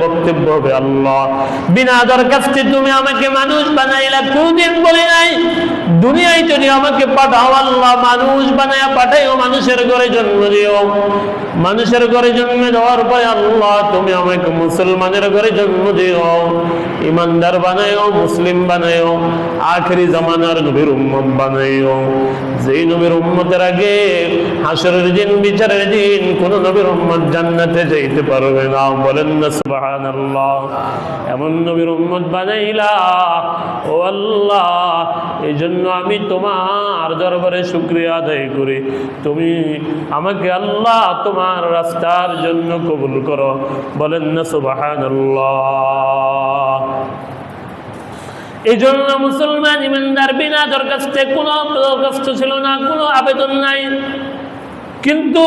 বক্তব্য হবে, আল্লাহ বিনা দরখাস্তে তুমি আমাকে মানুষ বানাইলা, কোনদিন বলি নাই দুনিয়ায় যদি আমাকে পাঠাও আল্লাহ মানুষ বানায়া পাঠাইও, মানুষের ঘরে জন্ম দিও। মানুষের ঘরে জন্ম দেওয়ার পরে আল্লাহ তুমি আমাকে মুসলমানের ঘরে জন্ম দিও, ইমানদার বানাইও, মুসলিম বানাইও, আখেরি জামানার নবীর উম্মত বানাইও। যেই নবীর উম্মতের আগে হাসরের দিন, বিচারের দিন কোন নবীর উম্মত জান্নাতে যাইতে পারবে না। বলেন না সুবহানাল্লাহ। এমন নবীর উম্মত বানাইলা ও আল্লাহ, এই জন্য আমি তোমার দরবারে শুকরিয়া আদায় করি। তুমি আমাকে আল্লাহ তোমার রাস্তার জন্য কবুল করো। বলেন না সুবহানাল্লাহ। এই জন্য মুসলমান ইমানদার বিনা দরখাস্তে, কোনো দরখাস্ত ছিল না, কোনো আবেদন নাই, কিন্তু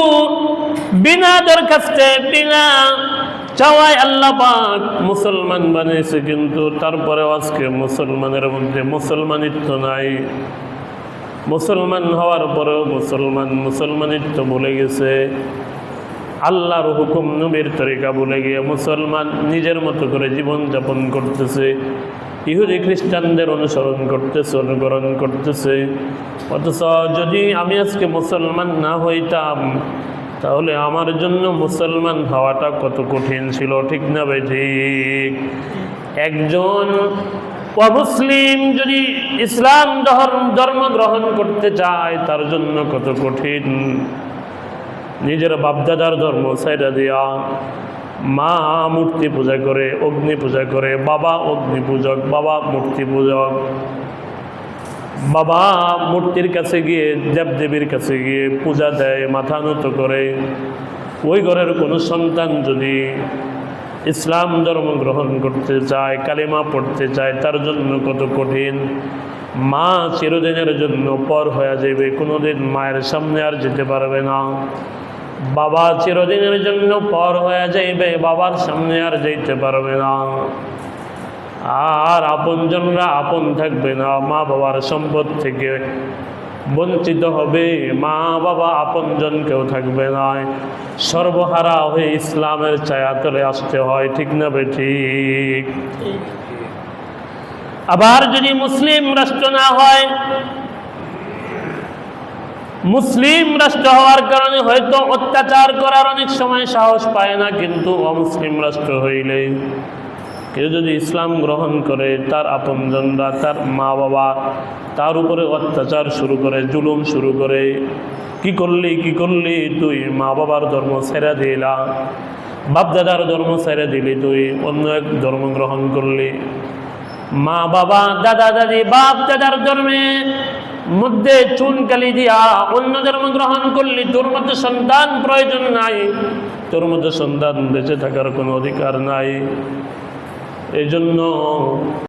বিনা দরখাস্তে বিনা চাওয়ায় আল্লাহ পাক মুসলমান বানিয়েছে। কিন্তু তারপরে আজকে মুসলমানের মধ্যে মুসলমানিত্ব নাই। মুসলমান হওয়ার পরেও মুসলমানিত্ব ভুলে গেছে। আল্লাহর হুকুম নবীর তরিকা ভুলে গিয়ে মুসলমান নিজের মতো করে জীবন যাপন করতেছে, ইহুদি খ্রিস্টানদের অনুসরণ করতেছে, অনুকরণ করতেছে। অথচ যদি আমি আজকে মুসলমান না হইতাম তাহলে আমার জন্য মুসলমান হওয়াটা কত কঠিন ছিল, ঠিক না ভাই? ঠিক। একজন অমুসলিম যদি ইসলাম ধর্ম গ্রহণ করতে চায় তার জন্য কত কঠিন। নিজের বাপদাদার ধর্ম ছাইড়া দিয়া, মা মূর্তি পূজা করে, অগ্নি পূজা করে, বাবা অগ্নি পূজক, বাবা মূর্তি পূজক, বাবা মূর্তির কাছে গিয়ে, দেবদেবীর কাছে গিয়ে পূজা দেয়, মাথা নত করে। ওই ঘরের কোনো সন্তান যদি ইসলাম ধর্ম গ্রহণ করতে চায়, কালিমা পড়তে চায়, তার জন্য কত কঠিন। মা চিরদিনের জন্য পর হয়ে যাবে, কোনোদিন মায়ের সামনে আর যেতে পারবে না। বাবা চিরদিনের জন্য পর হয়ে যাইবে, বাবার সামনে আর যেতে পারবে না। আর আপনজনরা আপন থাকবে না, মা বাবার সম্পদ থেকে বঞ্চিত হবে, মা বাবা আপনজন কেউ থাকবে না। সর্বহারা হয়ে ইসলামের ছায়াতলে আসতে হয়, ঠিক না বে ঠিক? আবার যদি মুসলিম রাষ্ট্র না হয়, মুসলিম রাষ্ট্র হওয়ার কারণে হয়তো অত্যাচার করার অনেক সময় সাহস পায় না, কিন্তু অমুসলিম রাষ্ট্র হইলে কেউ যদি ইসলাম গ্রহণ করে, তার আপনজনরা, তার মা বাবা তার উপরে অত্যাচার শুরু করে, জুলুম শুরু করে। কি করলি তুই? মা বাবার ধর্ম ছেড়ে দিলা, বাপদাদার ধর্ম ছেড়ে দিলি, তুই অন্য এক ধর্ম গ্রহণ করলি। মা বাবা, দাদা দাদি, বাপ দাদার ধর্মের মধ্যে চুনকালি দিয়া অন্য ধর্ম গ্রহণ করলি। তোর মধ্যে সন্তান প্রয়োজন নাই, তোর মধ্যে সন্তান বেঁচে থাকার কোনো অধিকার নাই। এই জন্য